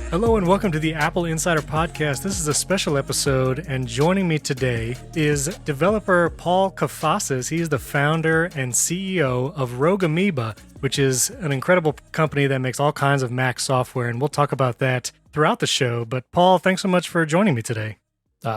Hello and welcome to the Apple Insider Podcast. This is a special episode, and joining me today is developer Paul Kafasis. He is the founder and CEO of Rogue Amoeba, which is an incredible company that makes all kinds of Mac software, and we'll talk about that throughout the show. But Paul, thanks so much for joining me today.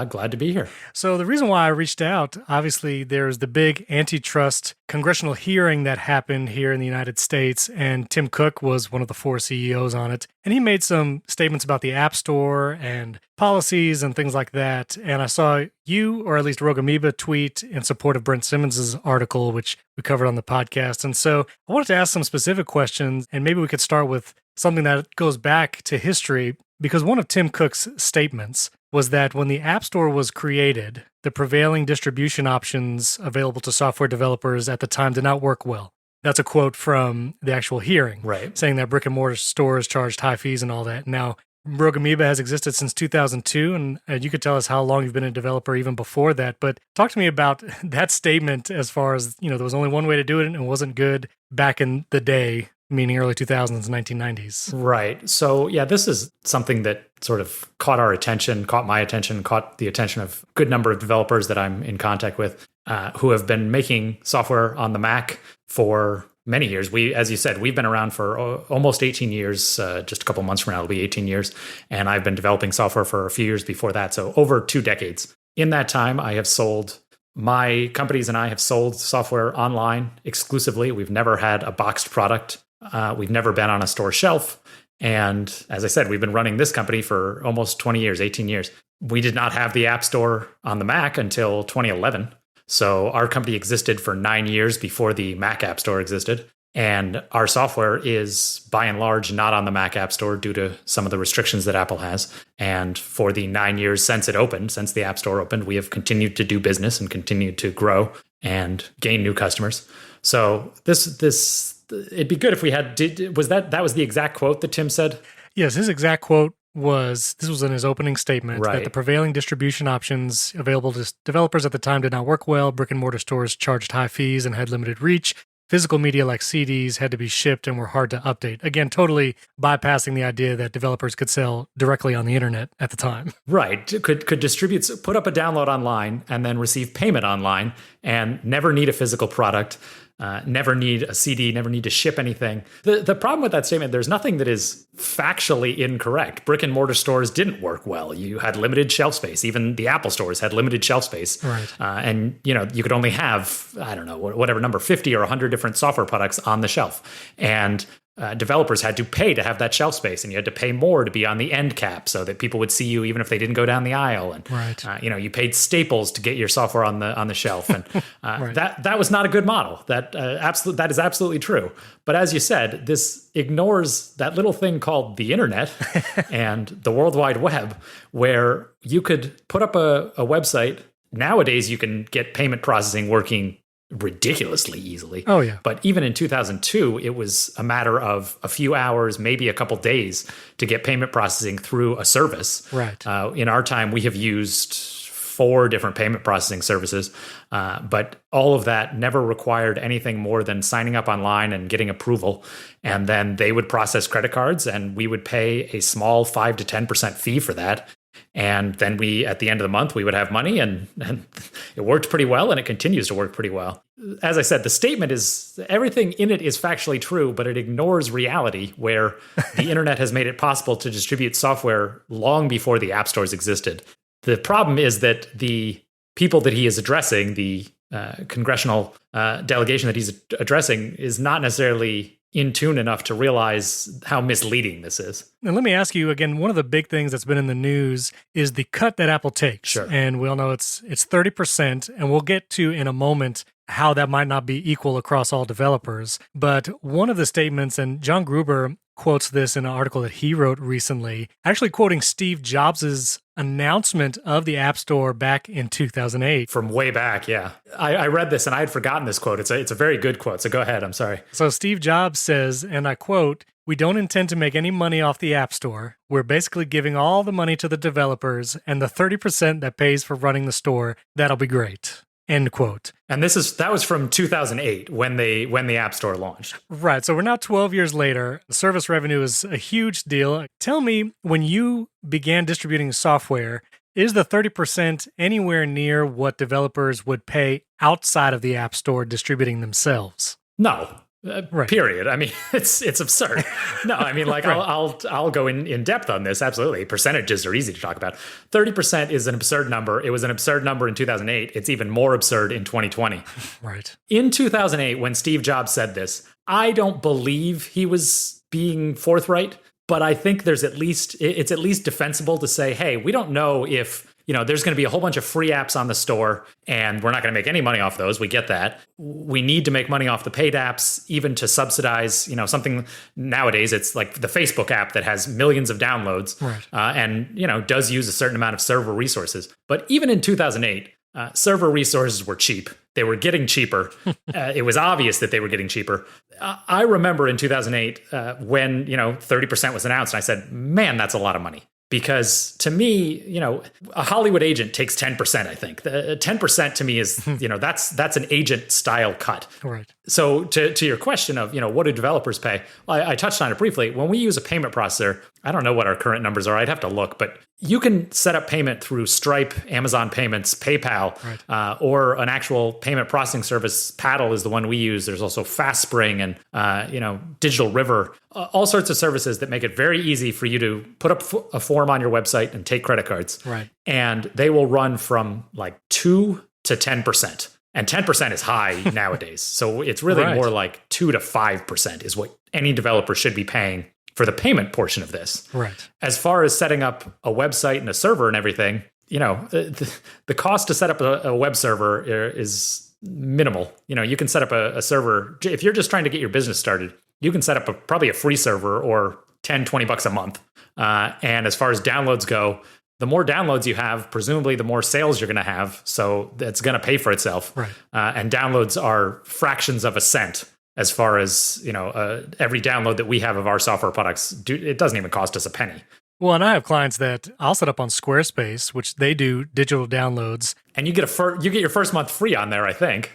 Glad to be here. So the reason why I reached out, obviously, there's the big antitrust congressional hearing that happened here in the United States, and Tim Cook was one of the 4 CEOs on it. And he made some statements about the App Store and policies and things like that. And I saw you, or at least Rogue Amoeba, tweet in support of Brent Simmons' article, which we covered on the podcast. And so I wanted to ask some specific questions, and maybe we could start with something that goes back to history, because one of Tim Cook's statements was that when the App Store was created, the prevailing distribution options available to software developers at the time did not work well. That's a quote from the actual hearing, right, saying that brick and mortar stores charged high fees and all that. Now, Rogue Amoeba has existed since 2002, and you could tell us how long you've been a developer even before that. But talk to me about that statement as far as, there was only one way to do it and it wasn't good back in the day, meaning early 2000s, 1990s. Right. So, yeah, this is something that sort of caught my attention, caught the attention of a good number of developers that I'm in contact with who have been making software on the Mac for many years. As you said, we've been around for almost 18 years. Just a couple months from now, it'll be 18 years. And I've been developing software for a few years before that. So over 2 decades. In that time, my companies and I have sold software online exclusively. We've never had a boxed product. We've never been on a store shelf. And as I said, we've been running this company for almost 20 years, 18 years. We did not have the App Store on the Mac until 2011. So our company existed for 9 years before the Mac App Store existed. And our software is, by and large, not on the Mac App Store due to some of the restrictions that Apple has. And for the 9 years since the App Store opened, we have continued to do business and continued to grow and gain new customers. So it'd be good if we had, that was the exact quote that Tim said? Yes, his exact quote was in his opening statement, right, that the prevailing distribution options available to developers at the time did not work well. Brick and mortar stores charged high fees and had limited reach. Physical media like CDs had to be shipped and were hard to update. Again, totally bypassing the idea that developers could sell directly on the internet at the time. Right. Could distribute, put up a download online and then receive payment online and never need a physical product. Never need a CD, never need to ship anything. The problem with that statement, there's nothing that is factually incorrect. Brick and mortar stores didn't work well. You had limited shelf space. Even the Apple stores had limited shelf space. Right. And you could only have, I don't know, whatever number, 50 or 100 different software products on the shelf. And developers had to pay to have that shelf space, and you had to pay more to be on the end cap so that people would see you even if they didn't go down the aisle. And right. You paid Staples to get your software on the shelf, and right. that was not a good model. That is absolutely true. But as you said, this ignores that little thing called the internet and the World Wide Web, where you could put up a website. Nowadays, you can get payment processing working ridiculously easily. Oh, yeah. But even in 2002, it was a matter of a few hours, maybe a couple days to get payment processing through a service. Right. In our time, we have used 4 different payment processing services, but all of that never required anything more than signing up online and getting approval. And then they would process credit cards, and we would pay a small 5 to 10% fee for that. And then at the end of the month, we would have money, and it worked pretty well, and it continues to work pretty well. As I said, the statement is, everything in it is factually true, but it ignores reality, where the internet has made it possible to distribute software long before the app stores existed. The problem is that the people that he is addressing, the congressional delegation that he's addressing, is not necessarily in tune enough to realize how misleading this is. And let me ask you again, one of the big things that's been in the news is the cut that Apple takes. Sure. And we all know it's 30%, and we'll get to in a moment how that might not be equal across all developers. But one of the statements, and John Gruber quotes this in an article that he wrote recently, actually quoting Steve Jobs' announcement of the App Store back in 2008. From way back, yeah. I read this and I had forgotten this quote. It's a very good quote, so go ahead, I'm sorry. So Steve Jobs says, and I quote, "We don't intend to make any money off the App Store. We're basically giving all the money to the developers, and the 30% that pays for running the store, that'll be great." end quote. And that was from 2008 when the App Store launched. Right. So we're now 12 years later. The service revenue is a huge deal. Tell me, when you began distributing software, is the 30% anywhere near what developers would pay outside of the App Store distributing themselves? No. Right. Period. I mean, it's absurd. No, I mean, like, right. I'll go in depth on this. Absolutely. Percentages are easy to talk about. 30% is an absurd number. It was an absurd number in 2008. It's even more absurd in 2020. Right. In 2008, when Steve Jobs said this, I don't believe he was being forthright, but I think it's at least defensible to say, hey, we don't know if, there's going to be a whole bunch of free apps on the store and we're not going to make any money off those. We get that. We need to make money off the paid apps, even to subsidize, something nowadays. It's like the Facebook app that has millions of downloads, right. And, does use a certain amount of server resources. But even in 2008, server resources were cheap. They were getting cheaper. It was obvious that they were getting cheaper. I remember in 2008 when, 30% was announced, and I said, man, that's a lot of money. Because to me, a Hollywood agent takes 10%, I think. 10% to me is, that's an agent style cut. Right. So to your question of, what do developers pay? I touched on it briefly. When we use a payment processor, I don't know what our current numbers are. I'd have to look, but you can set up payment through Stripe, Amazon Payments, PayPal, right. Or an actual payment processing service. Paddle is the one we use. There's also FastSpring and, Digital River, all sorts of services that make it very easy for you to put up a form on your website and take credit cards. Right. And they will run from like 2 to 10%. And 10% is high nowadays. So it's really more like 2 to 5% is what any developer should be paying for the payment portion of this. Right. As far as setting up a website and a server and everything, the cost to set up a web server is minimal. You can set up a server. If you're just trying to get your business started, you can set up probably a free server or $10-20 a month. And as far as downloads go, the more downloads you have, presumably the more sales you're going to have. So that's going to pay for itself. Right. And downloads are fractions of a cent. As far as, every download that we have of our software products, it doesn't even cost us a penny. Well, and I have clients that I'll set up on Squarespace, which they do digital downloads. And you get your first month free on there, I think.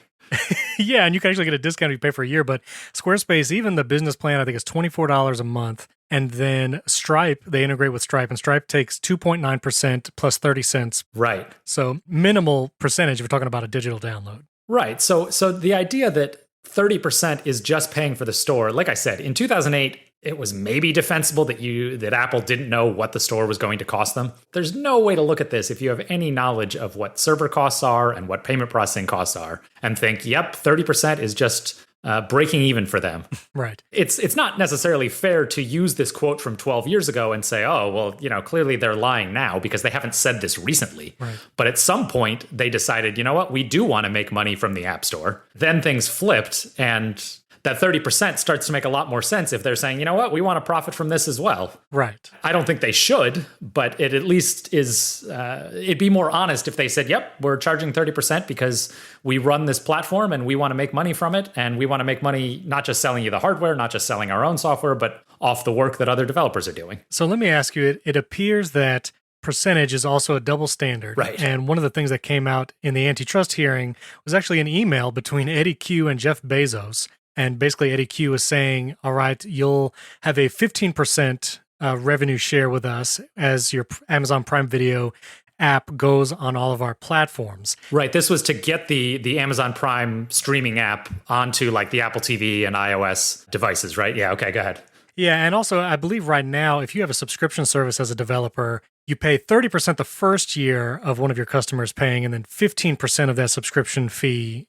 Yeah, and you can actually get a discount if you pay for a year. But Squarespace, even the business plan, I think is $24 a month. And then Stripe, they integrate with Stripe, and Stripe takes 2.9% plus 30 cents. Right. So minimal percentage if we're talking about a digital download. Right. So the idea that 30% is just paying for the store, like I said, in 2008, it was maybe defensible that Apple didn't know what the store was going to cost them. There's no way to look at this if you have any knowledge of what server costs are and what payment processing costs are and think, yep, 30% is just breaking even for them. Right. It's not necessarily fair to use this quote from 12 years ago and say, oh, well, clearly they're lying now because they haven't said this recently. Right. But at some point they decided, you know what, we do want to make money from the App Store. Then things flipped, and that 30% starts to make a lot more sense if they're saying, you know what, we want to profit from this as well. Right. I don't think they should, but it at least is, it'd be more honest if they said, yep, we're charging 30% because we run this platform and we want to make money from it. And we want to make money not just selling you the hardware, not just selling our own software, but off the work that other developers are doing. So let me ask you, it appears that percentage is also a double standard. Right. And one of the things that came out in the antitrust hearing was actually an email between Eddie Q and Jeff Bezos. And basically, Eddie Q is saying, all right, you'll have a 15% revenue share with us as your Amazon Prime Video app goes on all of our platforms. Right. This was to get the Amazon Prime streaming app onto like the Apple TV and iOS devices, right? Yeah. Okay, go ahead. Yeah. And also, I believe right now, if you have a subscription service as a developer, you pay 30% the first year of one of your customers paying, and then 15% of that subscription fee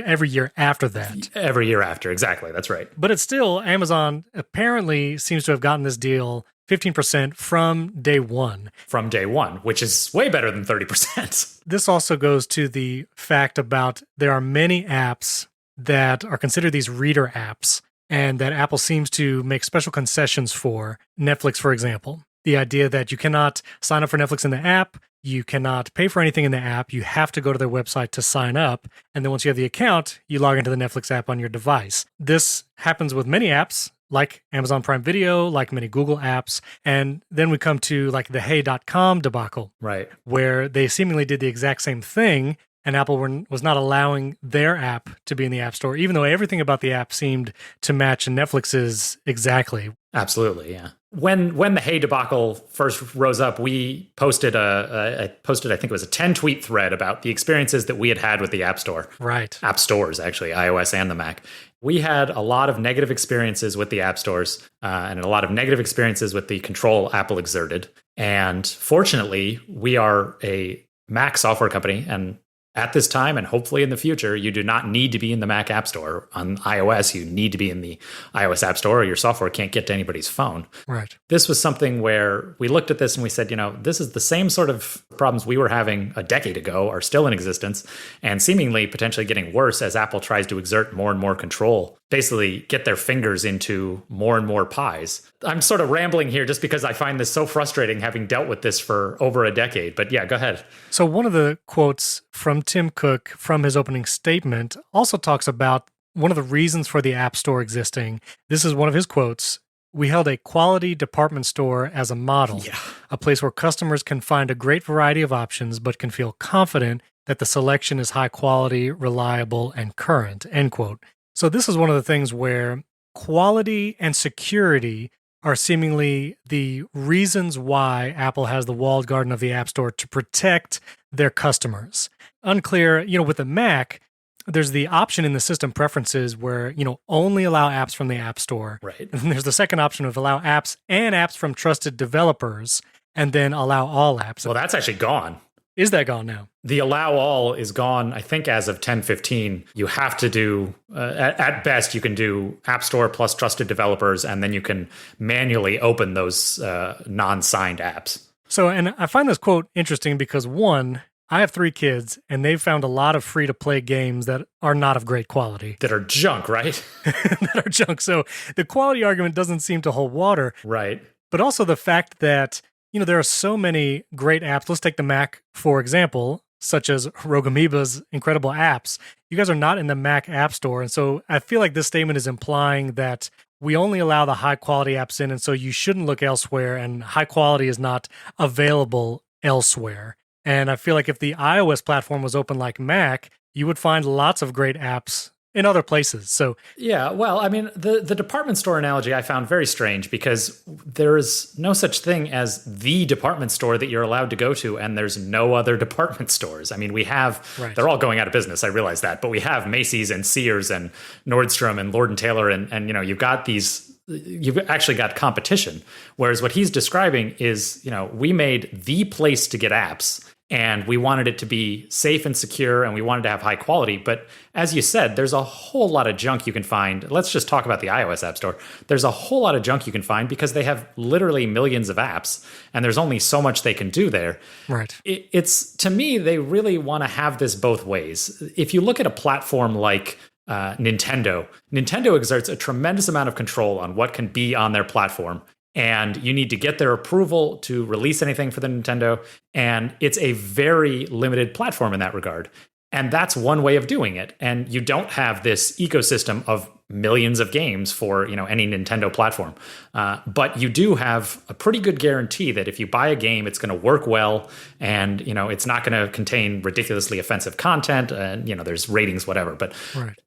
every year after that. Every year after, exactly. That's right. But it's still, Amazon apparently seems to have gotten this deal 15% from day one. From day one, which is way better than 30%. This also goes to the fact about there are many apps that are considered these reader apps, and that Apple seems to make special concessions for. Netflix, for example. The idea that you cannot sign up for Netflix in the app, you cannot pay for anything in the app, you have to go to their website to sign up, and then once you have the account, you log into the Netflix app on your device. This happens with many apps, like Amazon Prime Video, like many Google apps, and then we come to like the Hey.com debacle, right? Where they seemingly did the exact same thing, and Apple was not allowing their app to be in the App Store, even though everything about the app seemed to match Netflix's exactly. Absolutely, yeah. When the Hey debacle first rose up, we posted I think it was a 10-tweet thread about the experiences that we had with the App Store. Right. App stores, actually, iOS and the Mac. We had a lot of negative experiences with the app stores and a lot of negative experiences with the control Apple exerted. And fortunately, we are a Mac software company, and at this time, and hopefully in the future, you do not need to be in the Mac App Store. On iOS, you need to be in the iOS App Store, or your software can't get to anybody's phone. Right. This was something where we looked at this and we said, this is the same sort of problems we were having a decade ago are still in existence, and seemingly potentially getting worse as Apple tries to exert more and more control, basically get their fingers into more and more pies. I'm sort of rambling here just because I find this so frustrating, having dealt with this for over a decade. But yeah, go ahead. So one of the quotes from Tim Cook from his opening statement also talks about one of the reasons for the App Store existing. This is one of his quotes. "We held a quality department store as a model, a place where customers can find a great variety of options, but can feel confident that the selection is high quality, reliable, and current," end quote. So this is one of the things where quality and security are seemingly the reasons why Apple has the walled garden of the App Store to protect their customers. Unclear, with the Mac, there's the option in the system preferences where, only allow apps from the App Store. Right. And there's the second option of allow apps and apps from trusted developers, and then allow all apps. Well, that's actually gone. Is that gone now? The allow all is gone, I think, as of 10:15. You have to do, at best, you can do App Store plus trusted developers, and then you can manually open those non-signed apps. So, and I find this quote interesting because, one, I have 3 kids, and they've found a lot of free-to-play games that are not of great quality. That are junk, right? That are junk. So the quality argument doesn't seem to hold water. Right. But also the fact that, there are so many great apps. Let's take the Mac, for example, such as Rogue Amoeba's incredible apps. You guys are not in the Mac App Store. And so I feel like this statement is implying that we only allow the high-quality apps in, and so you shouldn't look elsewhere, and high quality is not available elsewhere. And I feel like if the iOS platform was open like Mac, you would find lots of great apps in other places. So yeah, well, I mean, the department store analogy I found very strange because there is no such thing as the department store that you're allowed to go to, and there's no other department stores. I mean, we have, they're all going out of business, I realize that, but we have Macy's and Sears and Nordstrom and Lord & Taylor, and you've got these, you've actually got competition. Whereas what he's describing is, we made the place to get apps, and we wanted it to be safe and secure, and we wanted to have high quality. But as you said, there's a whole lot of junk you can find. Let's just talk about the iOS App Store. There's a whole lot of junk you can find because they have literally millions of apps, and there's only so much they can do there. Right. It's, to me, they really want to have this both ways. If you look at a platform like Nintendo exerts a tremendous amount of control on what can be on their platform. And you need to get their approval to release anything for the Nintendo. And it's a very limited platform in that regard. And that's one way of doing it. And you don't have this ecosystem of millions of games for any Nintendo platform. But you do have a pretty good guarantee that if you buy a game, it's going to work well. And, it's not going to contain ridiculously offensive content. And, there's ratings, whatever. But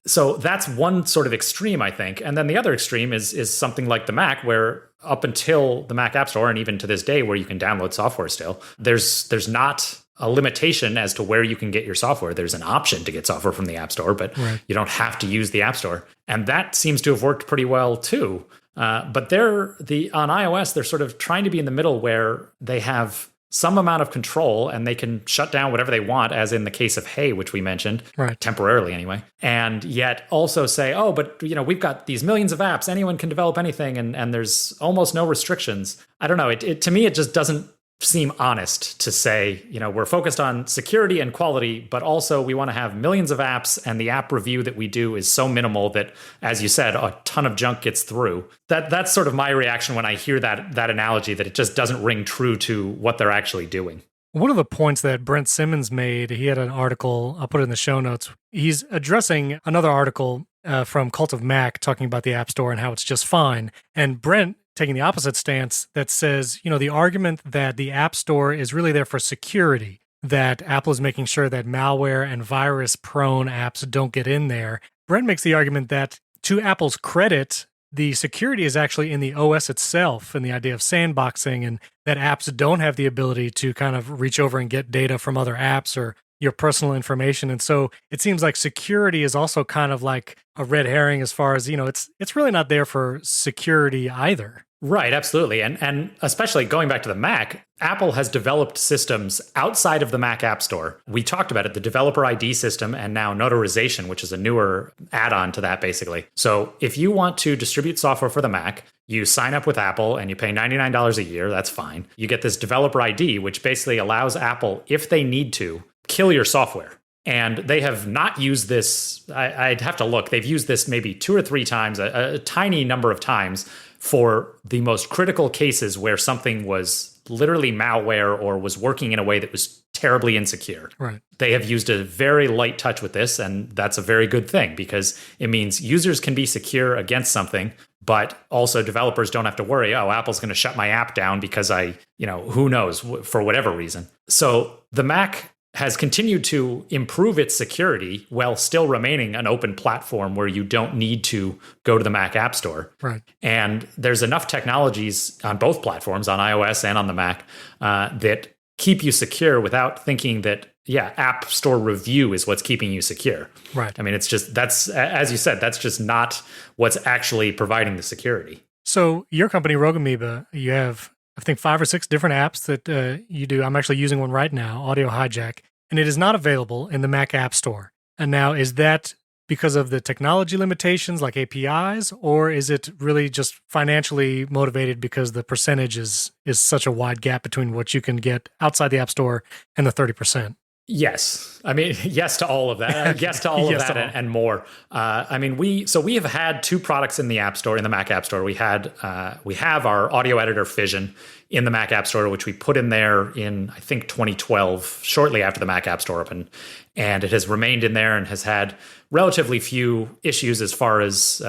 so that's one sort of extreme, I think. And then the other extreme is something like the Mac, where up until the Mac App Store, and even to this day where you can download software still, there's not a limitation as to where you can get your software. There's an option to get software from the App Store, but you don't have to use the App Store. And that seems to have worked pretty well too. But on iOS, they're sort of trying to be in the middle where they have some amount of control and they can shut down whatever they want, as in the case of Hey, which we mentioned, temporarily anyway. And yet also say, oh, but we've got these millions of apps, anyone can develop anything, and there's almost no restrictions. I don't know. To me, it just doesn't seem honest to say, we're focused on security and quality, but also we want to have millions of apps, and the app review that we do is so minimal that, as you said, a ton of junk gets through. That's sort of my reaction when I hear that analogy, that it just doesn't ring true to what they're actually doing. One of the points that Brent Simmons made, he had an article, I'll put it in the show notes. He's addressing another article from Cult of Mac talking about the App Store and how it's just fine. And Brent taking the opposite stance that says, the argument that the App Store is really there for security, that Apple is making sure that malware and virus-prone apps don't get in there. Brent makes the argument that, to Apple's credit, the security is actually in the OS itself, and the idea of sandboxing, and that apps don't have the ability to kind of reach over and get data from other apps or your personal information. And so it seems like security is also kind of like a red herring as far as, it's really not there for security either. Right, absolutely. And especially going back to the Mac, Apple has developed systems outside of the Mac App Store. We talked about it, the developer ID system and now notarization, which is a newer add-on to that, basically. So if you want to distribute software for the Mac, you sign up with Apple and you pay $99 a year, that's fine. You get this developer ID, which basically allows Apple, if they need to, kill your software. And they have not used this, I'd have to look, they've used this maybe 2 or 3 times, a tiny number of times, for the most critical cases where something was literally malware or was working in a way that was terribly insecure. Right. They have used a very light touch with this, and that's a very good thing because it means users can be secure against something, but also developers don't have to worry, oh, Apple's going to shut my app down because who knows, for whatever reason. So the Mac has continued to improve its security while still remaining an open platform where you don't need to go to the Mac App Store. Right. And there's enough technologies on both platforms, on iOS and on the Mac, that keep you secure without thinking that, App Store review is what's keeping you secure. Right. I mean, that's, as you said, that's just not what's actually providing the security. So your company, Rogue Amoeba, you have, I think, 5 or 6 different apps that you do. I'm actually using one right now, Audio Hijack, and it is not available in the Mac App Store. And now, is that because of the technology limitations like APIs, or is it really just financially motivated because the percentage is such a wide gap between what you can get outside the App Store and the 30%? Yes. I mean, yes to all of that. Yes to all of that and more. We have had 2 products in the App Store, in the Mac App Store. We have our audio editor Fission in the Mac App Store, which we put in there in, I think, 2012, shortly after the Mac App Store opened. And it has remained in there and has had relatively few issues as far as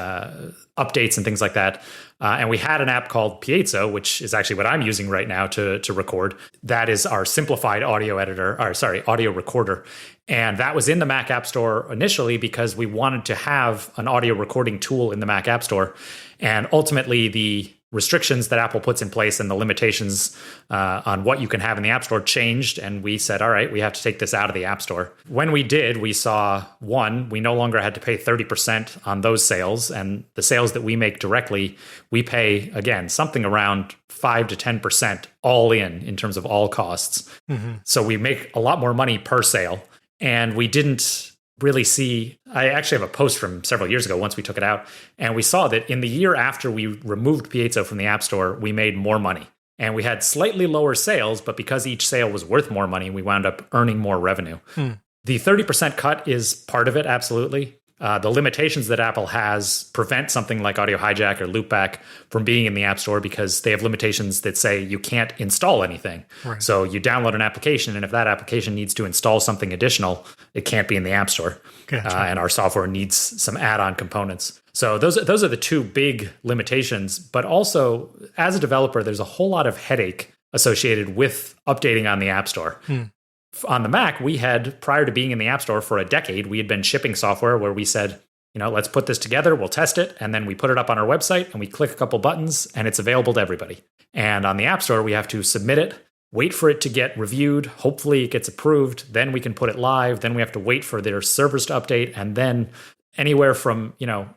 updates and things like that. And we had an app called Piezo, which is actually what I'm using right now to record. That is our simplified audio recorder. And that was in the Mac App Store initially because we wanted to have an audio recording tool in the Mac App Store. And ultimately, the restrictions that Apple puts in place and the limitations on what you can have in the App Store changed. And we said, all right, we have to take this out of the App Store. When we did, we saw, one, we no longer had to pay 30% on those sales. And the sales that we make directly, we pay, again, something around 5 to 10% all in terms of all costs. Mm-hmm. So we make a lot more money per sale. And we didn't really see, I actually have a post from several years ago once we took it out, and we saw that in the year after we removed Piezo from the App Store, we made more money. And we had slightly lower sales, but because each sale was worth more money, we wound up earning more revenue. The 30% cut is part of it, absolutely. The limitations that Apple has prevent something like Audio Hijack or Loopback from being in the App Store because they have limitations that say you can't install anything. Right. So you download an application, and if that application needs to install something additional, it can't be in the App Store. Gotcha. And our software needs some add-on components. So those are the 2 big limitations. But also, as a developer, there's a whole lot of headache associated with updating on the App Store. On the Mac, we had, prior to being in the App Store for a decade, we had been shipping software where we said, let's put this together, we'll test it, and then we put it up on our website and we click a couple buttons and it's available to everybody. And on the App Store, we have to submit it, wait for it to get reviewed, hopefully it gets approved, then we can put it live, then we have to wait for their servers to update, and then anywhere from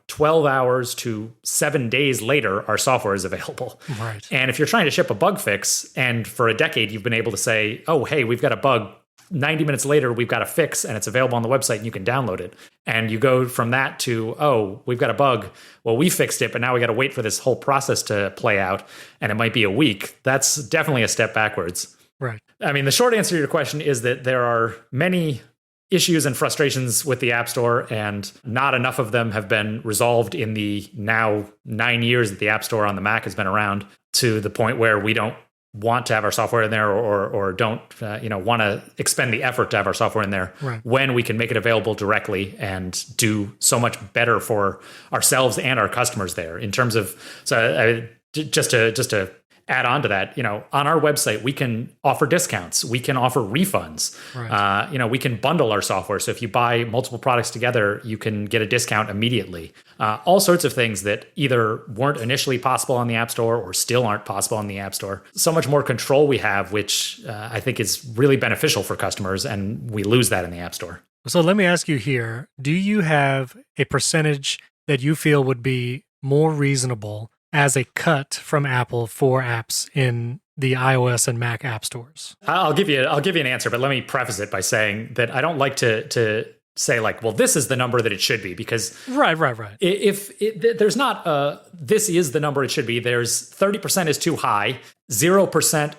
12 hours to 7 days later, our software is available. Right. And if you're trying to ship a bug fix, and for a decade you've been able to say, oh, hey, we've got a bug, 90 minutes later, we've got a fix and it's available on the website and you can download it. And you go from that to, oh, we've got a bug. Well, we fixed it, but now we got to wait for this whole process to play out. And it might be a week. That's definitely a step backwards. Right. I mean, the short answer to your question is that there are many issues and frustrations with the App Store, and not enough of them have been resolved in the now 9 years that the App Store on the Mac has been around, to the point where we don't want to have our software in there or don't want to expend the effort to have our software in there, right, when we can make it available directly and do so much better for ourselves and our customers there in terms of, just to add on to that, on our website, we can offer discounts, we can offer refunds, Right. we can bundle our software. So if you buy multiple products together, you can get a discount immediately. All sorts of things that either weren't initially possible on the App Store or still aren't possible on the App Store. So much more control we have, which I think is really beneficial for customers, and we lose that in the App Store. So let me ask you here, do you have a percentage that you feel would be more reasonable as a cut from Apple for apps in the iOS and Mac app stores? I'll give you an answer, but let me preface it by saying that I don't like to say like, well, this is the number that it should be, because Right. if there's not this is the number it should be. There's 30% is too high, 0%.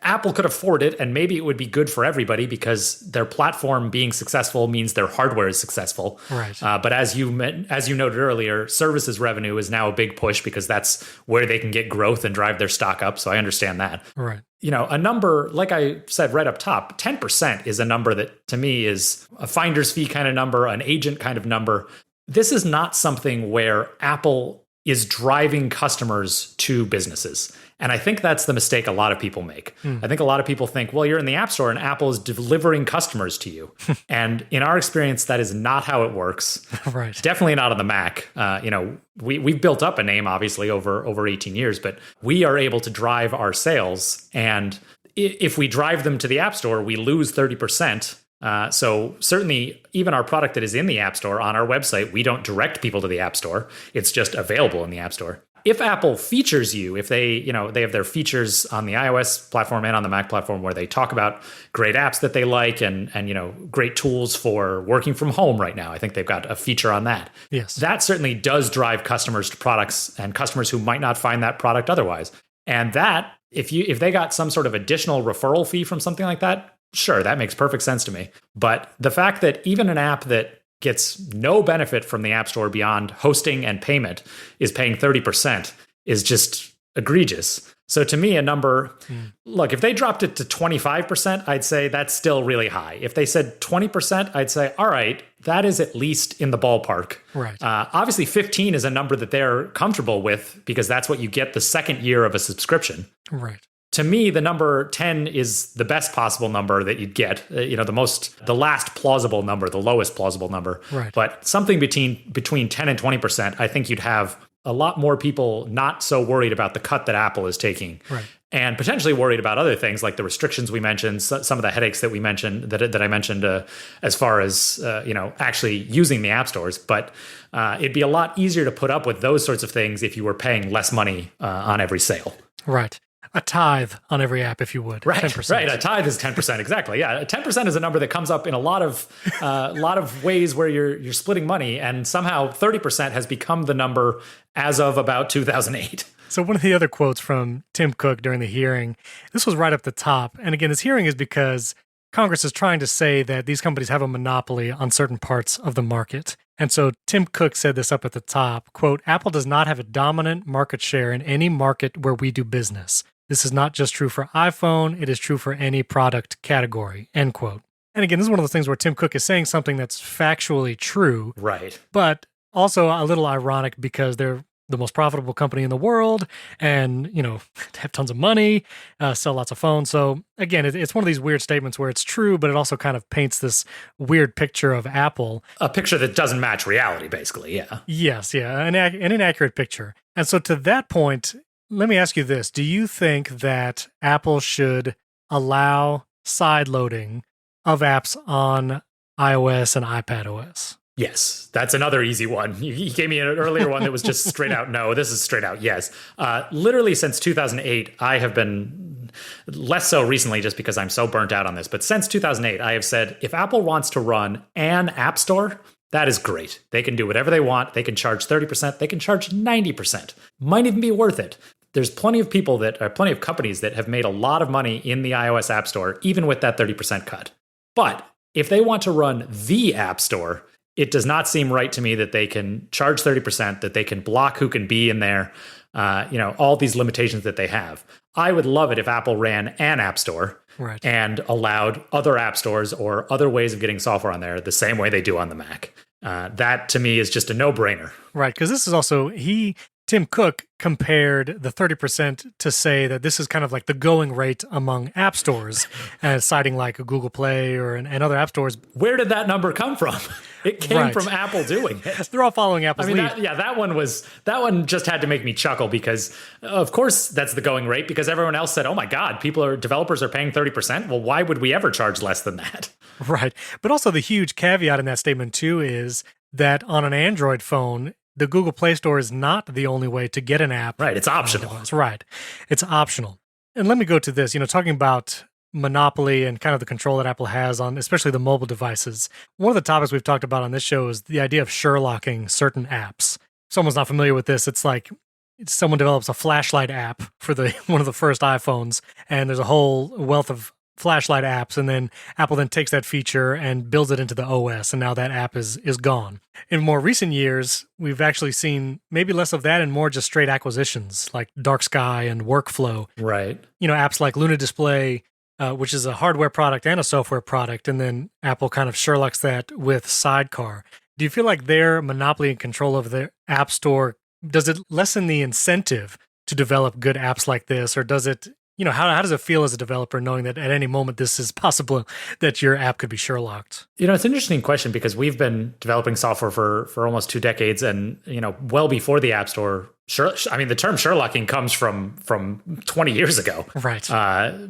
Apple could afford it, and maybe it would be good for everybody because their platform being successful means their hardware is successful. Right. But as you noted earlier, services revenue is now a big push because that's where they can get growth and drive their stock up. So I understand that. Right. A number, like I said right up top, 10% is a number that to me is a finder's fee kind of number, an agent kind of number. This is not something where Apple is driving customers to businesses. And I think that's the mistake a lot of people make. I think a lot of people think, well, you're in the App Store and Apple is delivering customers to you. And in our experience, that is not how it works. Right. Definitely not on the Mac. We've built up a name, obviously, over 18 years, but we are able to drive our sales. And if we drive them to the App Store, we lose 30%. So certainly, even our product that is in the App Store on our website, we don't direct people to the App Store. It's just available in the App Store. If Apple features you, if they have their features on the iOS platform and on the Mac platform where they talk about great apps that they like and great tools for working from home right now. I think they've got a feature on that. Yes. That certainly does drive customers to products and customers who might not find that product otherwise. And that, if they got some sort of additional referral fee from something like that, sure, that makes perfect sense to me. But the fact that even an app that gets no benefit from the App Store beyond hosting and payment is paying 30% is just egregious. So to me, a number, look, if they dropped it to 25%, I'd say that's still really high. If they said 20%, I'd say, all right, that is at least in the ballpark. Right. Obviously, 15 is a number that they're comfortable with because that's what you get the second year of a subscription. Right. To me, the number 10 is the best possible number that you'd get. The last plausible number, the lowest plausible number. Right. But something between 10 and 20%, I think you'd have a lot more people not so worried about the cut that Apple is taking. Right. And potentially worried about other things like the restrictions we mentioned, some of the headaches that we mentioned, that I mentioned as far as actually using the app stores. But it'd be a lot easier to put up with those sorts of things if you were paying less money on every sale. Right. A tithe on every app, if you would. Right, 10%. right. A tithe is 10%. Exactly. Yeah, 10% is a number that comes up in a lot of ways where you're splitting money, and somehow 30% has become the number as of about 2008. So one of the other quotes from Tim Cook during the hearing, this was right up the top. And again, this hearing is because Congress is trying to say that these companies have a monopoly on certain parts of the market. And so Tim Cook said this up at the top, quote, "Apple does not have a dominant market share in any market where we do business. This is not just true for iPhone, it is true for any product category," end quote. And again, this is one of those things where Tim Cook is saying something that's factually true, right? But also a little ironic because they're the most profitable company in the world and, have tons of money, sell lots of phones. So again, it's one of these weird statements where it's true, but it also kind of paints this weird picture of Apple. A picture that doesn't match reality, basically, yeah. Yes, yeah, an inaccurate picture. And so to that point, let me ask you this. Do you think that Apple should allow side loading of apps on iOS and iPadOS? Yes, that's another easy one. You gave me an earlier one that was just straight out no. This is straight out yes. Literally since 2008, I have been, less so recently just because I'm so burnt out on this, but since 2008, I have said, if Apple wants to run an app store, that is great. They can do whatever they want. They can charge 30%. They can charge 90%. Might even be worth it. There's plenty of companies that have made a lot of money in the iOS App Store, even with that 30% cut. But if they want to run the App Store, it does not seem right to me that they can charge 30%, that they can block who can be in there, all these limitations that they have. I would love it if Apple ran an app store right. and allowed other app stores or other ways of getting software on there the same way they do on the Mac. That to me is just a no-brainer. Right, because this is also, Tim Tim Cook compared the 30% to say that this is kind of like the going rate among app stores, citing like a Google Play and other app stores. Where did that number come from? It came from Apple doing it. They're all following Apple's lead. That one just had to make me chuckle because, of course, that's the going rate because everyone else said, "Oh my God, developers are paying 30%." Well, why would we ever charge less than that? Right, but also the huge caveat in that statement too is that on an Android phone, the Google Play Store is not the only way to get an app. Right, it's optional. Right, it's optional. And let me go to this. Talking about monopoly and kind of the control that Apple has on especially the mobile devices. One of the topics we've talked about on this show is the idea of Sherlocking certain apps. If someone's not familiar with this, it's like someone develops a flashlight app for one of the first iPhones, and there's a whole wealth of flashlight apps, and then Apple then takes that feature and builds it into the OS, and now that app is gone. In more recent years, we've actually seen maybe less of that and more just straight acquisitions like Dark Sky and Workflow. Right. Apps like Luna Display, which is a hardware product and a software product, and then Apple kind of Sherlocks that with Sidecar. Do you feel like their monopoly and control of their app store, does it lessen the incentive to develop good apps like this, or does it, how does it feel as a developer knowing that at any moment this is possible that your app could be Sherlocked? It's an interesting question because we've been developing software for almost 2 decades, and well before the App Store. The term Sherlocking comes from 20 years ago, right?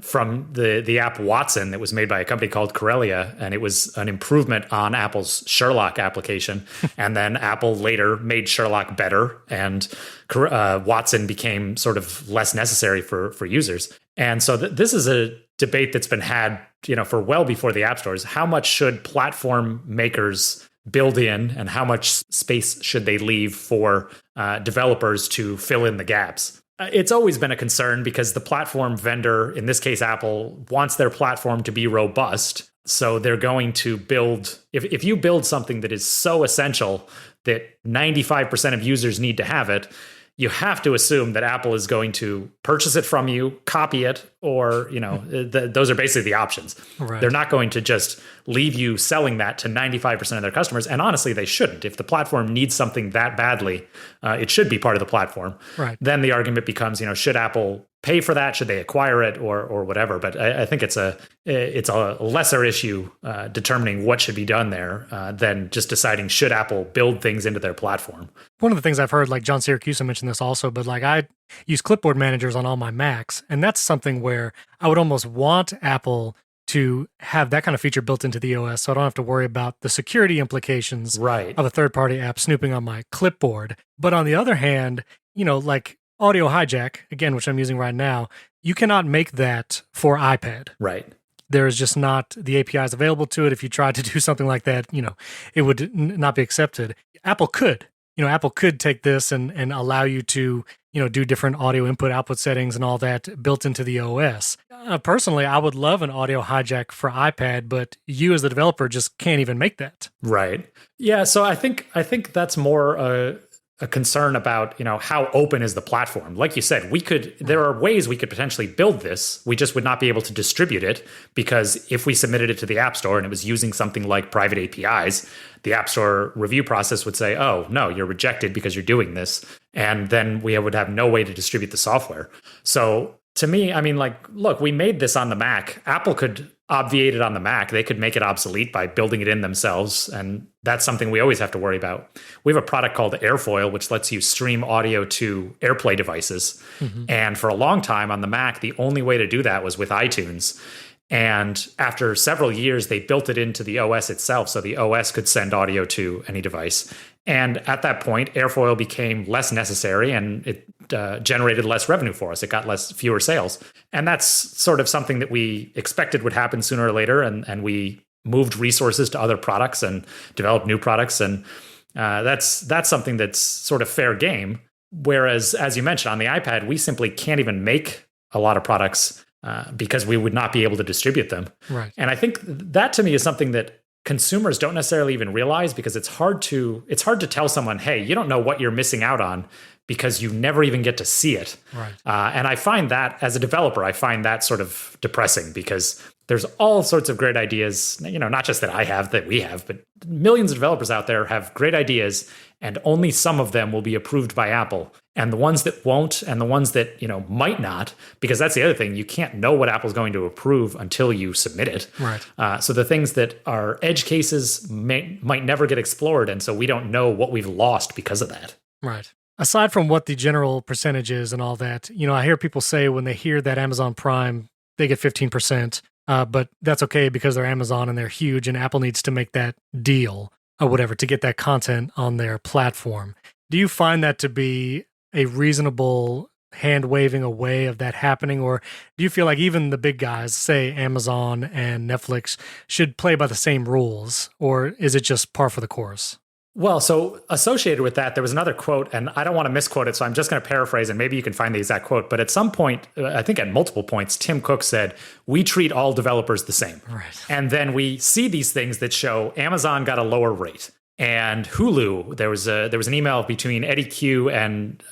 From the app Watson that was made by a company called Corellia, and it was an improvement on Apple's Sherlock application. And then Apple later made Sherlock better, and Watson became sort of less necessary for users. And so this is a debate that's been had, for well before the app stores. How much should platform makers build in, and how much space should they leave for developers to fill in the gaps? It's always been a concern because the platform vendor, in this case Apple, wants their platform to be robust. So they're going to build, if you build something that is so essential that 95% of users need to have it, you have to assume that Apple is going to purchase it from you, copy it, or, those are basically the options. Right. They're not going to just leave you selling that to 95% of their customers. And honestly, they shouldn't. If the platform needs something that badly, it should be part of the platform. Right. Then the argument becomes, should Apple pay for that? Should they acquire it or whatever? But I think it's a lesser issue determining what should be done there than just deciding should Apple build things into their platform. One of the things I've heard, like John Siracusa mentioned this also, but like I use clipboard managers on all my Macs, and that's something where I would almost want Apple to have that kind of feature built into the OS, so I don't have to worry about the security implications right. of a third-party app snooping on my clipboard. But on the other hand, like Audio Hijack, again, which I'm using right now, you cannot make that for iPad. Right. There is just not the APIs available to it. If you tried to do something like that, it would not be accepted. Apple could. Apple could take this and allow you to, do different audio input output settings and all that built into the OS. Personally, I would love an Audio Hijack for iPad, but you as the developer just can't even make that. Right. Yeah. So I think that's more a concern about, how open is the platform? Like you said, there are ways we could potentially build this. We just would not be able to distribute it because if we submitted it to the App Store and it was using something like private APIs, the App Store review process would say, oh, no, you're rejected because you're doing this. And then we would have no way to distribute the software. So to me, look, we made this on the Mac. Apple could obviate it on the Mac. They could make it obsolete by building it in themselves. And that's something we always have to worry about. We have a product called Airfoil, which lets you stream audio to AirPlay devices. Mm-hmm. And for a long time on the Mac, the only way to do that was with iTunes. And after several years, they built it into the OS itself, so the OS could send audio to any device. And at that point, Airfoil became less necessary, and it generated less revenue for us. It got fewer sales. And that's sort of something that we expected would happen sooner or later, and we moved resources to other products and developed new products. And that's something that's sort of fair game. Whereas, as you mentioned, on the iPad, we simply can't even make a lot of products because we would not be able to distribute them. Right. And I think that to me is something that consumers don't necessarily even realize because it's hard to tell someone, hey, you don't know what you're missing out on because you never even get to see it. Right. And I find that as a developer, I find that sort of depressing because There's all sorts of great ideas, not just that we have, but millions of developers out there have great ideas, and only some of them will be approved by Apple. And the ones that won't, and the ones that, might not, because that's the other thing, you can't know what Apple's going to approve until you submit it. Right. So the things that are edge cases might never get explored, and so we don't know what we've lost because of that. Right. Aside from what the general percentage is and all that, I hear people say when they hear that Amazon Prime, they get 15%. But that's okay because they're Amazon and they're huge, and Apple needs to make that deal or whatever to get that content on their platform. Do you find that to be a reasonable hand waving away of that happening? Or do you feel like even the big guys, say Amazon and Netflix, should play by the same rules? Or is it just par for the course? Well, so associated with that, there was another quote, and I don't want to misquote it, so I'm just going to paraphrase, and maybe you can find the exact quote. But at some point, I think at multiple points, Tim Cook said, "We treat all developers the same." Right. And then we see these things that show Amazon got a lower rate. And Hulu, there was an email between Eddie Q and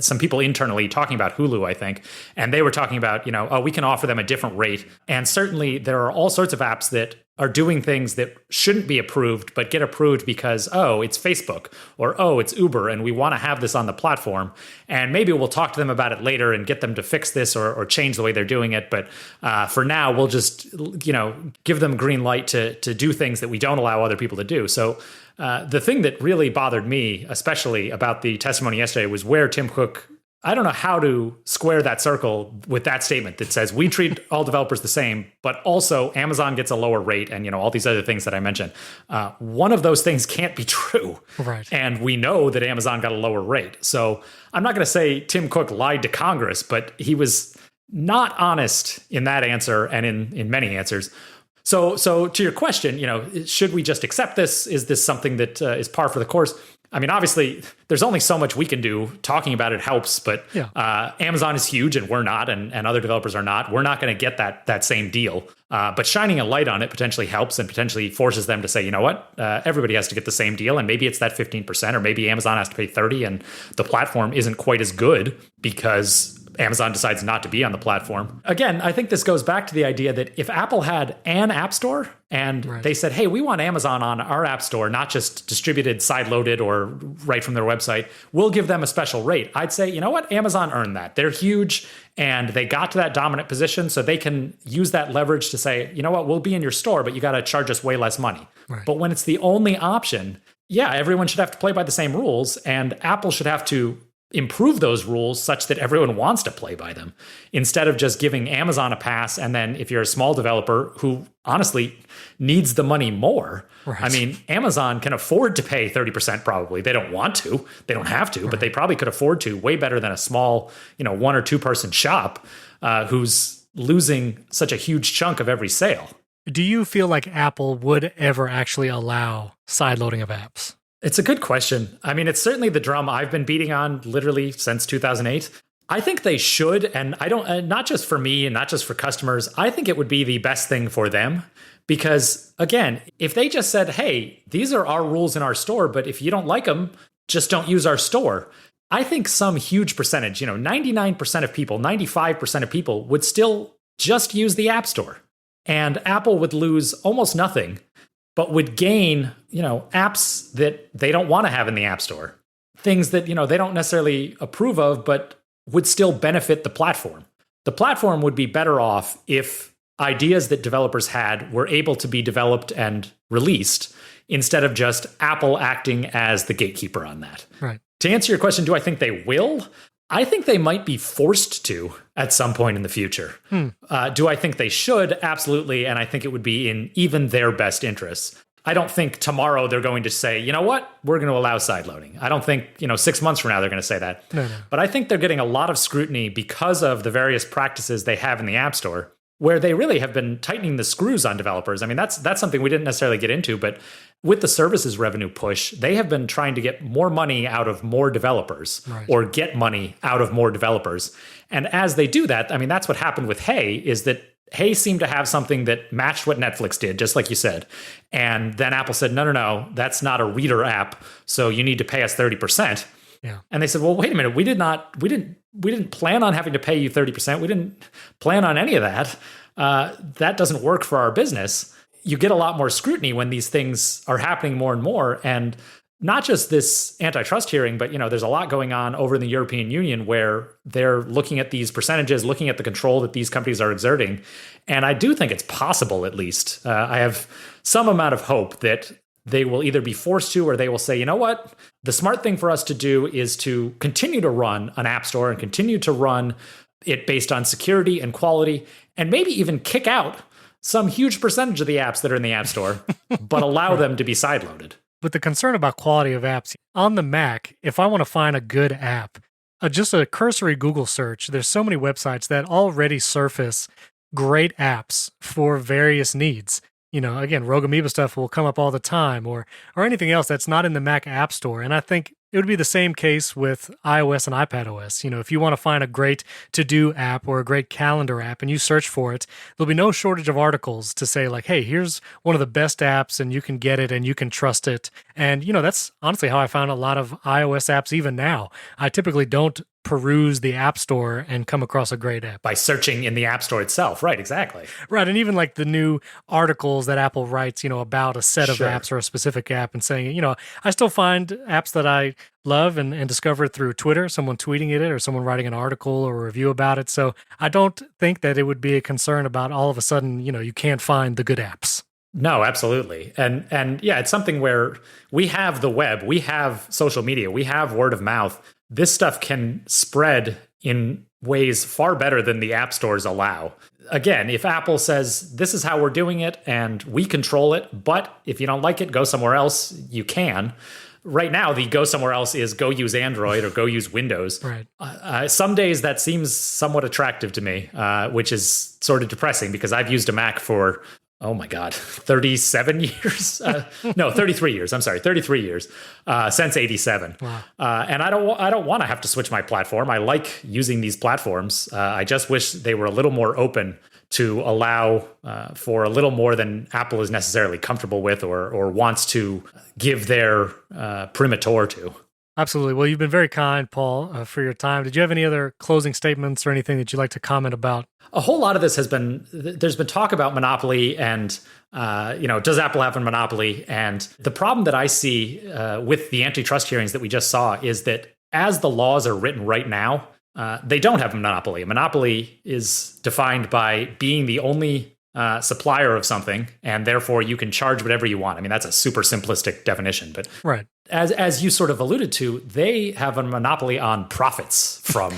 some people internally talking about Hulu, I think, and they were talking about, we can offer them a different rate. And certainly there are all sorts of apps that are doing things that shouldn't be approved, but get approved because, it's Facebook or, it's Uber, and we want to have this on the platform. And maybe we'll talk to them about it later and get them to fix this or change the way they're doing it. But for now, we'll just, give them green light to do things that we don't allow other people to do. So the thing that really bothered me, especially about the testimony yesterday, was where Tim Cook, I don't know how to square that circle with that statement that says we treat all developers the same, but also Amazon gets a lower rate and, all these other things that I mentioned. One of those things can't be true. Right. And we know that Amazon got a lower rate. So I'm not going to say Tim Cook lied to Congress, but he was not honest in that answer and in many answers. So to your question, should we just accept this? Is this something that is par for the course? I mean, obviously, there's only so much we can do. Talking about it helps, but Amazon is huge and we're not, and other developers are not. We're not going to get that same deal. But shining a light on it potentially helps and potentially forces them to say, you know what, everybody has to get the same deal. And maybe it's that 15%, or maybe Amazon has to pay 30% and the platform isn't quite as good because Amazon decides not to be on the platform. Again, I think this goes back to the idea that if Apple had an app store and they said, hey, we want Amazon on our app store, not just distributed, side-loaded, or right from their website, we'll give them a special rate. I'd say, you know what? Amazon earned that. They're huge and they got to that dominant position, so they can use that leverage to say, you know what? We'll be in your store, but you got to charge us way less money. Right. But when it's the only option, everyone should have to play by the same rules, and Apple should have to improve those rules such that everyone wants to play by them, instead of just giving Amazon a pass. And then if you're a small developer who honestly needs the money more, right. I mean, Amazon can afford to pay 30% probably. They don't want to, they don't have to, but they probably could afford to, way better than a small, 1 or 2 person shop who's losing such a huge chunk of every sale. Do you feel like Apple would ever actually allow sideloading of apps? It's a good question. I mean, it's certainly the drum I've been beating on literally since 2008. I think they should, and I don't, not just for me and not just for customers, I think it would be the best thing for them. Because again, if they just said, hey, these are our rules in our store, but if you don't like them, just don't use our store. I think some huge percentage, 99% of people, 95% of people would still just use the App Store. And Apple would lose almost nothing, but would gain, apps that they don't want to have in the App Store. Things that, they don't necessarily approve of, but would still benefit the platform. The platform would be better off if ideas that developers had were able to be developed and released, instead of just Apple acting as the gatekeeper on that. Right. To answer your question, do I think they will? I think they might be forced to at some point in the future. Do I think they should? Absolutely. And I think it would be in even their best interests. I don't think tomorrow they're going to say, you know what, we're going to allow sideloading. I don't think, 6 months from now they're going to say that. No. But I think they're getting a lot of scrutiny because of the various practices they have in the App Store, where they really have been tightening the screws on developers. I mean, that's something we didn't necessarily get into, but with the services revenue push, they have been trying to get more money out of more developers, right, or get money out of more developers. And as they do that, I mean, that's what happened with Hey, is that Hey seemed to have something that matched what Netflix did, just like you said. And then Apple said, no, that's not a reader app, so you need to pay us 30%. Yeah. And they said, well, wait a minute, we didn't plan on having to pay you 30%. We didn't plan on any of that. that doesn't work for our business. You get a lot more scrutiny when these things are happening more and more. And not just this antitrust hearing, but there's a lot going on over in the European Union where they're looking at these percentages, looking at the control that these companies are exerting. And I do think it's possible, at least. I have some amount of hope that they will either be forced to, or they will say, you know what? The smart thing for us to do is to continue to run an app store and continue to run it based on security and quality, and maybe even kick out some huge percentage of the apps that are in the App Store, but allow them to be sideloaded. With the concern about quality of apps, on the Mac, if I want to find a good app, just a cursory Google search, there's so many websites that already surface great apps for various needs. Again, Rogue Amoeba stuff will come up all the time, or anything else that's not in the Mac App Store. And I think it would be the same case with iOS and iPadOS. If you want to find a great to-do app or a great calendar app and you search for it, there'll be no shortage of articles to say like, hey, here's one of the best apps and you can get it and you can trust it. And, that's honestly how I found a lot of iOS apps even now. I typically don't peruse the App Store and come across a great app. By searching in the App Store itself. Right, exactly. Right, and even like the new articles that Apple writes, about a set of Sure. apps or a specific app and saying, I still find apps that I love and discover it through Twitter, someone tweeting it or someone writing an article or a review about it. So I don't think that it would be a concern about all of a sudden, you can't find the good apps. No, absolutely. And yeah, it's something where we have the web, we have social media, we have word of mouth. This stuff can spread in ways far better than the app stores allow. Again, if Apple says, this is how we're doing it and we control it, but if you don't like it, go somewhere else, you can. Right now, the go somewhere else is go use Android or go use Windows. Right. Some days that seems somewhat attractive to me, which is sort of depressing because I've used a Mac for 37 years? No, 33 years. I'm sorry, 33 years since 87. Wow. And I don't want to have to switch my platform. I like using these platforms. I just wish they were a little more open to allow for a little more than Apple is necessarily comfortable with or wants to give their primatur to. Absolutely. Well, you've been very kind, Paul, for your time. Did you have any other closing statements or anything that you'd like to comment about? A whole lot of this there's been talk about monopoly and, does Apple have a monopoly? And the problem that I see with the antitrust hearings that we just saw is that as the laws are written right now, they don't have a monopoly. A monopoly is defined by being the only supplier of something, and therefore you can charge whatever you want. I mean, that's a super simplistic definition, but right. As you sort of alluded to, they have a monopoly on profits from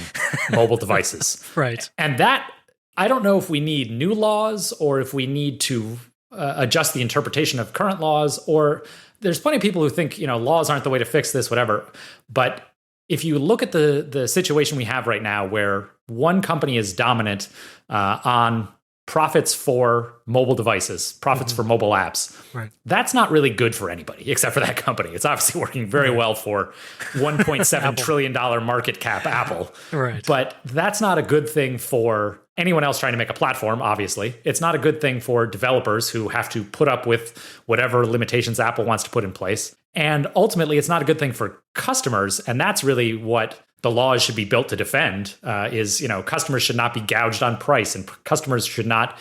mobile devices. Right. And that, I don't know if we need new laws or if we need to adjust the interpretation of current laws, or there's plenty of people who think, laws aren't the way to fix this, whatever. But if you look at the situation we have right now where one company is dominant on profits for mobile devices, profits for mobile apps. Right. That's not really good for anybody except for that company. It's obviously working very well for $1.7 trillion market cap Apple. Right. But that's not a good thing for anyone else trying to make a platform, obviously. It's not a good thing for developers who have to put up with whatever limitations Apple wants to put in place. And ultimately, it's not a good thing for customers. And that's really what the laws should be built to defend is, customers should not be gouged on price and customers should not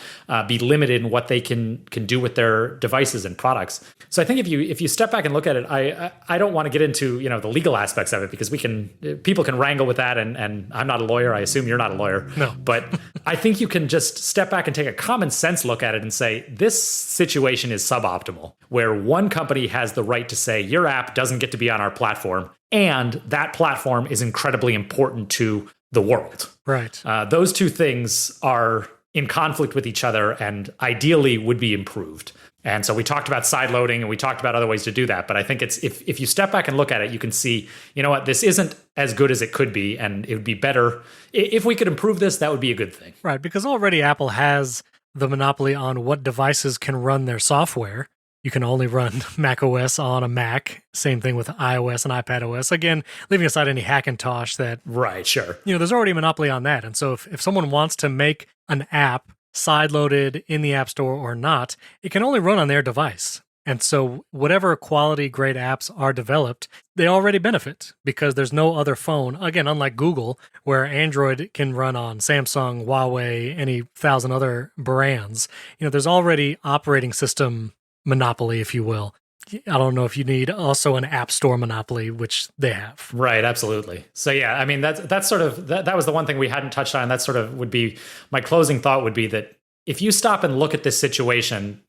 be limited in what they can do with their devices and products. So I think if you step back and look at it, I don't want to get into, the legal aspects of it because people can wrangle with that. And I'm not a lawyer. I assume you're not a lawyer. No. But I think you can just step back and take a common sense look at it and say, this situation is suboptimal, where one company has the right to say, your app doesn't get to be on our platform. And that platform is incredibly important to the world. Right. Those two things are in conflict with each other and ideally would be improved. And so we talked about sideloading and we talked about other ways to do that. But I think it's if you step back and look at it, you can see, this isn't as good as it could be. And it would be better if we could improve this. That would be a good thing. Right. Because already Apple has the monopoly on what devices can run their software. You can only run Mac OS on a Mac. Same thing with iOS and iPadOS. Again, leaving aside any Hackintosh that... Right, sure. There's already a monopoly on that. And so if someone wants to make an app sideloaded in the App Store or not, it can only run on their device. And so whatever quality great apps are developed, they already benefit because there's no other phone. Again, unlike Google, where Android can run on Samsung, Huawei, any thousand other brands. There's already operating system monopoly, if you will. I don't know if you need also an app store monopoly, which they have. Right, absolutely. So yeah, I mean that's sort of that was the one thing we hadn't touched on. That sort of would be my closing thought would be that if you stop and look at this situation,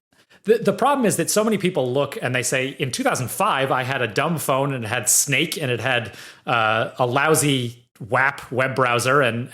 the problem is that so many people look and they say, in 2005, I had a dumb phone and it had Snake and it had a lousy WAP web browser, and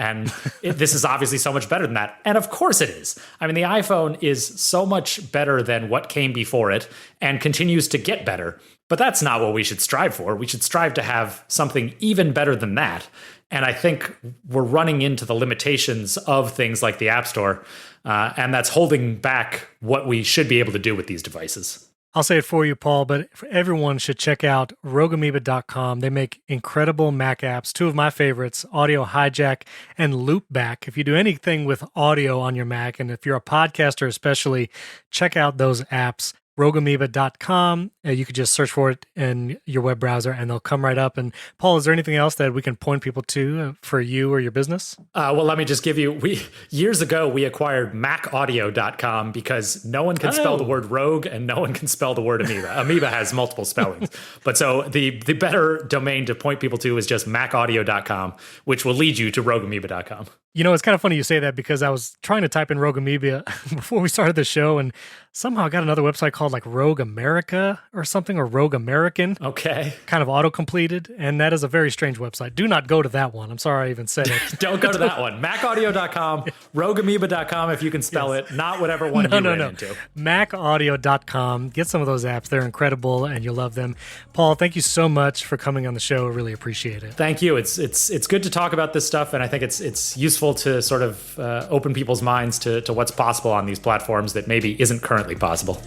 this is obviously so much better than that. And of course it is. I mean, the iPhone is so much better than what came before it and continues to get better. But that's not what we should strive for. We should strive to have something even better than that. And I think we're running into the limitations of things like the App Store, and that's holding back what we should be able to do with these devices. I'll say it for you, Paul, but everyone should check out RogueAmoeba.com. They make incredible Mac apps. Two of my favorites, Audio Hijack and Loopback. If you do anything with audio on your Mac, and if you're a podcaster especially, check out those apps. RogueAmoeba.com. You could just search for it in your web browser and they'll come right up. And Paul, is there anything else that we can point people to for you or your business? Well, let me just give you, years ago, we acquired MacAudio.com because no one can spell the word rogue and no one can spell the word amoeba. Amoeba has multiple spellings. But so the better domain to point people to is just MacAudio.com, which will lead you to RogueAmoeba.com. It's kind of funny you say that because I was trying to type in Rogue Amoeba before we started the show, and somehow I got another website called like Rogue America or something, or Rogue American. Okay. Kind of auto-completed, and that is a very strange website. Do not go to that one. I'm sorry I even said it. Don't go to that one. MacAudio.com, RogueAmoeba.com if you can spell it, not whatever one you ran into. MacAudio.com. Get some of those apps. They're incredible, and you'll love them. Paul, thank you so much for coming on the show. I really appreciate it. Thank you. It's good to talk about this stuff, and I think it's useful to sort of open people's minds to what's possible on these platforms that maybe isn't currently possible.